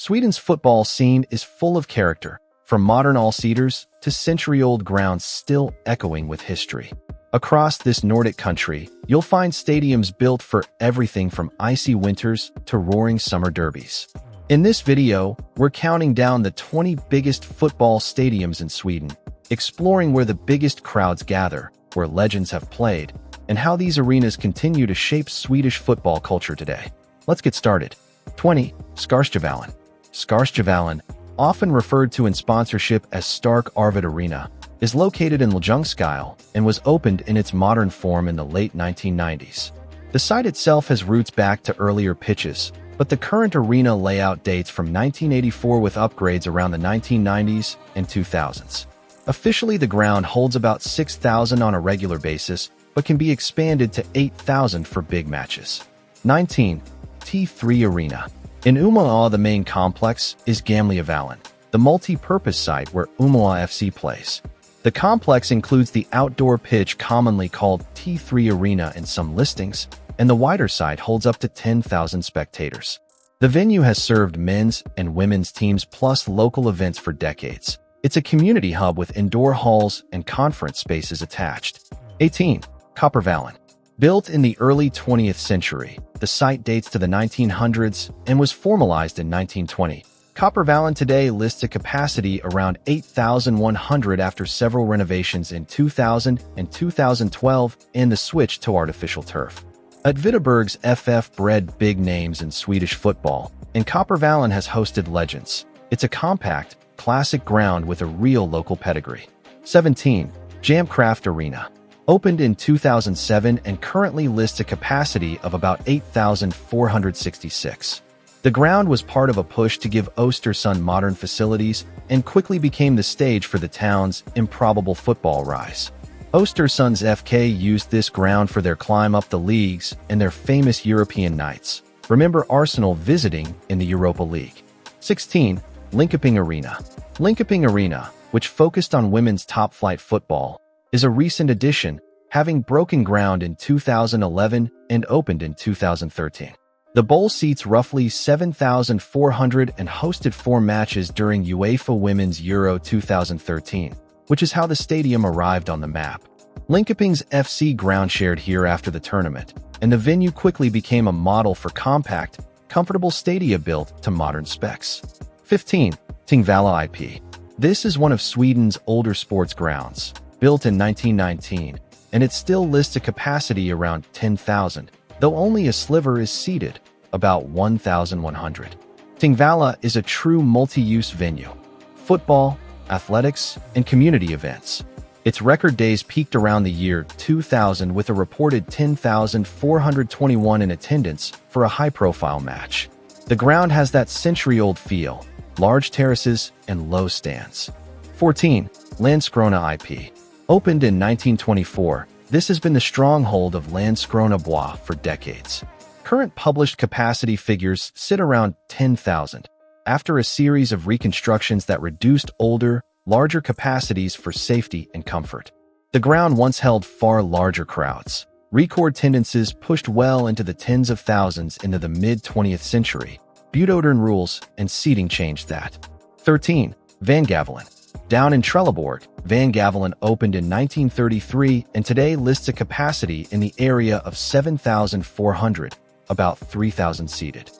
Sweden's football scene is full of character, from modern all-seaters to century-old grounds still echoing with history. Across this Nordic country, you'll find stadiums built for everything from icy winters to roaring summer derbies. In this video, we're counting down the 20 biggest football stadiums in Sweden, exploring where the biggest crowds gather, where legends have played, and how these arenas continue to shape Swedish football culture today. Let's get started. 20. Skarsjövallen. Skarsjövallen, often referred to in sponsorship as Stark Arvid Arena, is located in Ljungskile and was opened in its modern form in the late 1990s. The site itself has roots back to earlier pitches, but the current arena layout dates from 1984 with upgrades around the 1990s and 2000s. Officially, the ground holds about 6,000 on a regular basis, but can be expanded to 8,000 for big matches. 19. T3 Arena. In Umeå, the main complex is Gamlevallen, the multi-purpose site where Umeå FC plays. The complex includes the outdoor pitch commonly called T3 Arena in some listings, and the wider site holds up to 10,000 spectators. The venue has served men's and women's teams plus local events for decades. It's a community hub with indoor halls and conference spaces attached. 18. Skarsjövallen. Built in the early 20th century, the site dates to the 1900s and was formalized in 1920. Skarsjövallen today lists a capacity around 8,100 after several renovations in 2000 and 2012 and the switch to artificial turf. Åtvidaberg's FF bred big names in Swedish football, and Skarsjövallen has hosted legends. It's a compact, classic ground with a real local pedigree. 17. Jamkraft Arena. Opened in 2007 and currently lists a capacity of about 8,466. The ground was part of a push to give Östersund modern facilities and quickly became the stage for the town's improbable football rise. Östersund's FK used this ground for their climb up the leagues and their famous European nights. Remember Arsenal visiting in the Europa League. 16. Linköping Arena. Linköping Arena, which focused on women's top-flight football, is a recent addition, having broken ground in 2011 and opened in 2013. The bowl seats roughly 7,400 and hosted 4 matches during UEFA Women's Euro 2013, which is how the stadium arrived on the map. Linköping's FC ground shared here after the tournament, and the venue quickly became a model for compact, comfortable stadia built to modern specs. 15. Tingvalla IP. This is one of Sweden's older sports grounds, built in 1919, and it still lists a capacity around 10,000, though only a sliver is seated, about 1,100. Tingvalla is a true multi-use venue. Football, athletics, and community events. Its record days peaked around the year 2000 with a reported 10,421 in attendance for a high-profile match. The ground has that century-old feel, large terraces and low stands. 14. Landskrona IP. Opened in 1924, this has been the stronghold of Landskrona Bois for decades. Current published capacity figures sit around 10,000, after a series of reconstructions that reduced older, larger capacities for safety and comfort. The ground once held far larger crowds. Record attendances pushed well into the tens of thousands into the mid-20th century. Budodern rules and seating changed that. 13. Vangavalen. Down in Trelleborg, Vangavalen opened in 1933 and today lists a capacity in the area of 7,400, about 3,000 seated.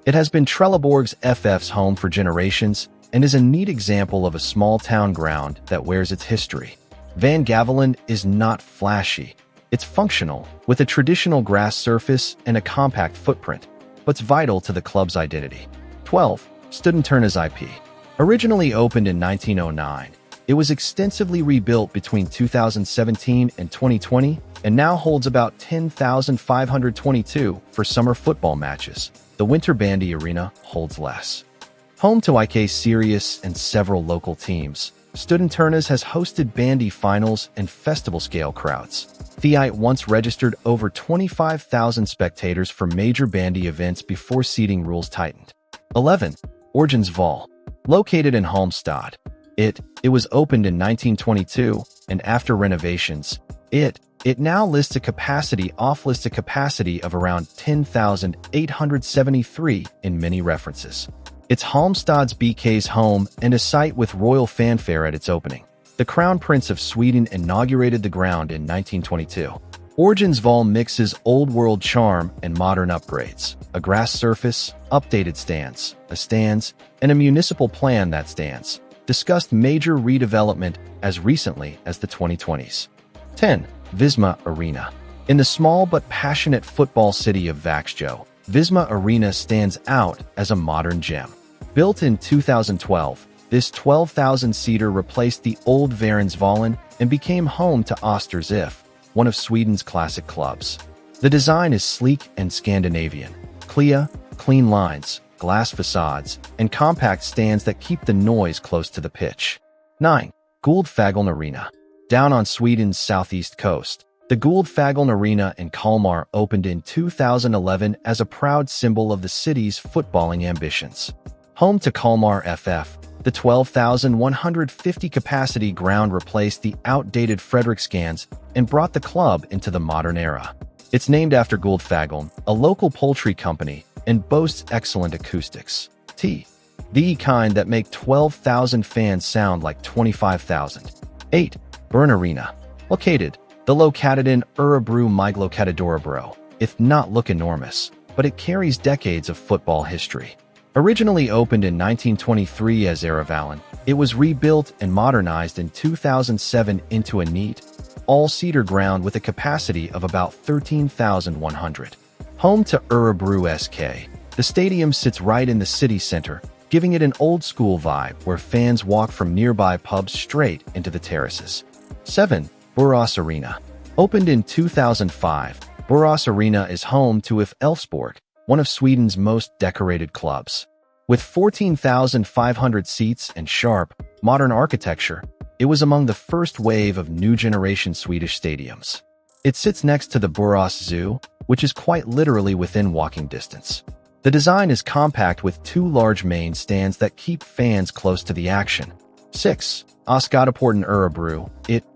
It has been Trelleborg's FF's home for generations and is a neat example of a small-town ground that wears its history. Vangavalen is not flashy. It's functional, with a traditional grass surface and a compact footprint, but's vital to the club's identity. 12. Studenternas IP. Originally opened in 1909, it was extensively rebuilt between 2017 and 2020 and now holds about 10,522 for summer football matches. The Winter Bandy Arena holds less. Home to IK Sirius and several local teams, Studenternas has hosted bandy finals and festival-scale crowds. The once registered over 25,000 spectators for major bandy events before seating rules tightened. 11. Örjansvall. Located in Halmstad, it was opened in 1922, and after renovations, it now lists a capacity of around 10,873 in many references. It's Halmstad's BK's home and a site with royal fanfare at its opening. The Crown Prince of Sweden inaugurated the ground in 1922. Originsval mixes old-world charm and modern upgrades. A grass surface, updated stands, and a municipal plan that stands. Discussed major redevelopment as recently as the 2020s. 10. Visma Arena. In the small but passionate football city of Växjö, Visma Arena stands out as a modern gem. Built in 2012, this 12,000-seater replaced the old Varinsvallen and became home to Östers IF, one of Sweden's classic clubs. The design is sleek and Scandinavian. Clean lines, glass facades, and compact stands that keep the noise close to the pitch. 9. Guldfågeln Arena. Down on Sweden's southeast coast, the Guldfågeln Arena in Kalmar opened in 2011 as a proud symbol of the city's footballing ambitions. Home to Kalmar FF, the 12,150-capacity ground replaced the outdated Fredriksskans and brought the club into the modern era. It's named after Guldfågeln, a local poultry company, and boasts excellent acoustics. The kind that make 12,000 fans sound like 25,000. 8. Bern Arena. Located in Örebro Miglokatadorabro. It not look enormous, but it carries decades of football history. Originally opened in 1923 as Skarsjövallen, it was rebuilt and modernized in 2007 into a neat, all-seater ground with a capacity of about 13,100. Home to Örebro SK, the stadium sits right in the city center, giving it an old-school vibe where fans walk from nearby pubs straight into the terraces. 7. Borås Arena. Opened in 2005, Borås Arena is home to IF Elfsborg, one of Sweden's most decorated clubs. With 14,500 seats and sharp, modern architecture, it was among the first wave of new-generation Swedish stadiums. It sits next to the Borås Zoo, which is quite literally within walking distance. The design is compact with two large main stands that keep fans close to the action. 6. Åskådarporten Örebro,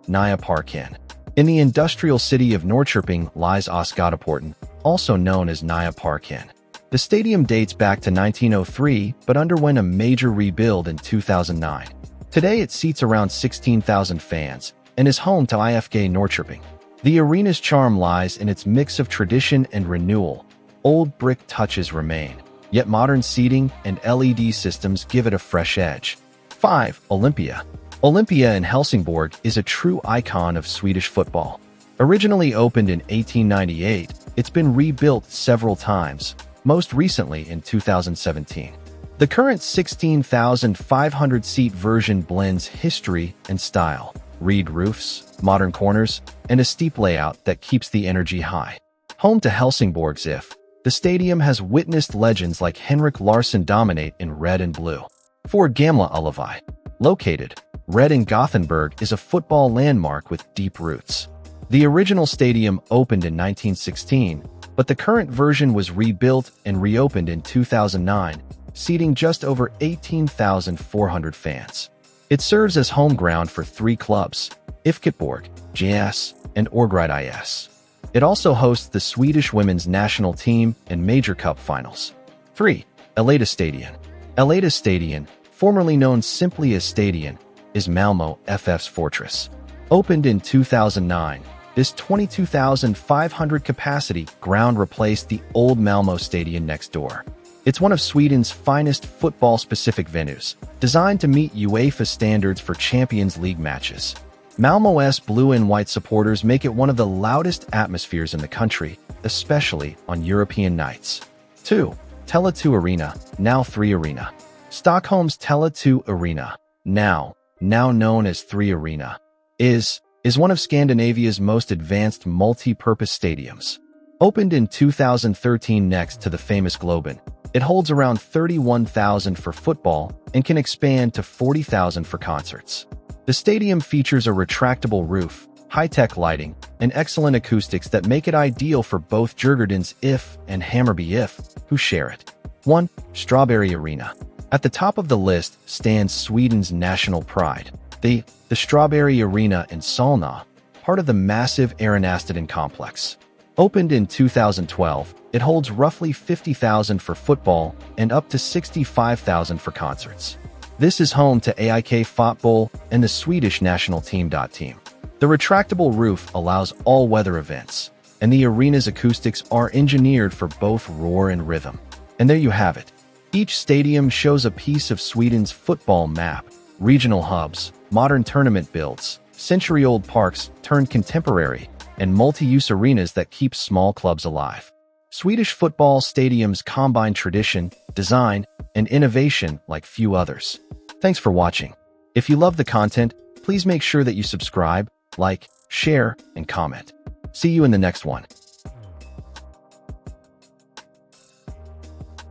Nya Parken. In the industrial city of Norrköping lies Åskådarporten, also known as Nya Parken. The stadium dates back to 1903 but underwent a major rebuild in 2009. Today it seats around 16,000 fans and is home to IFK Norrköping. The arena's charm lies in its mix of tradition and renewal. Old brick touches remain, yet modern seating and LED systems give it a fresh edge. 5. Olympia. Olympia in Helsingborg is a true icon of Swedish football. Originally opened in 1898, it's been rebuilt several times, most recently in 2017. The current 16,500-seat version blends history and style, reed roofs, modern corners, and a steep layout that keeps the energy high. Home to Helsingborg's IF, the stadium has witnessed legends like Henrik Larsson dominate in red and blue. 4. Gamla Ullevi. Located red in Gothenburg is a football landmark with deep roots. The original stadium opened in 1916, but the current version was rebuilt and reopened in 2009, seating just over 18,400 fans. It serves as home ground for three clubs, IFK JS, and Örgryte IS. It also hosts the Swedish women's national team and major cup finals. 3. Elitastadion. Elitastadion, formerly known simply as Stadion, is Malmö FF's fortress. Opened in 2009, this 22,500-capacity ground replaced the old Malmö Stadion next door. It's one of Sweden's finest football-specific venues, designed to meet UEFA standards for Champions League matches. Malmö's blue and white supporters make it one of the loudest atmospheres in the country, especially on European nights. 2. Tele2 Arena, now 3 Arena. Stockholm's Tele2 Arena, now known as 3 Arena, is one of Scandinavia's most advanced multi-purpose stadiums. Opened in 2013 next to the famous Globen, it holds around 31,000 for football and can expand to 40,000 for concerts. The stadium features a retractable roof, high-tech lighting, and excellent acoustics that make it ideal for both Djurgården's IF and Hammarby IF, who share it. 1. Strawberry Arena. At the top of the list stands Sweden's national pride, the Strawberry Arena in Solna, part of the massive Arenastaden complex. Opened in 2012, it holds roughly 50,000 for football and up to 65,000 for concerts. This is home to AIK Fotboll and the Swedish national team. The retractable roof allows all-weather events, and the arena's acoustics are engineered for both roar and rhythm. And there you have it. Each stadium shows a piece of Sweden's football map: regional hubs, modern tournament builds, century-old parks turned contemporary, and multi-use arenas that keep small clubs alive. Swedish football stadiums combine tradition, design, and innovation like few others. Thanks for watching. If you love the content, please make sure that you subscribe, like, share, and comment. See you in the next one.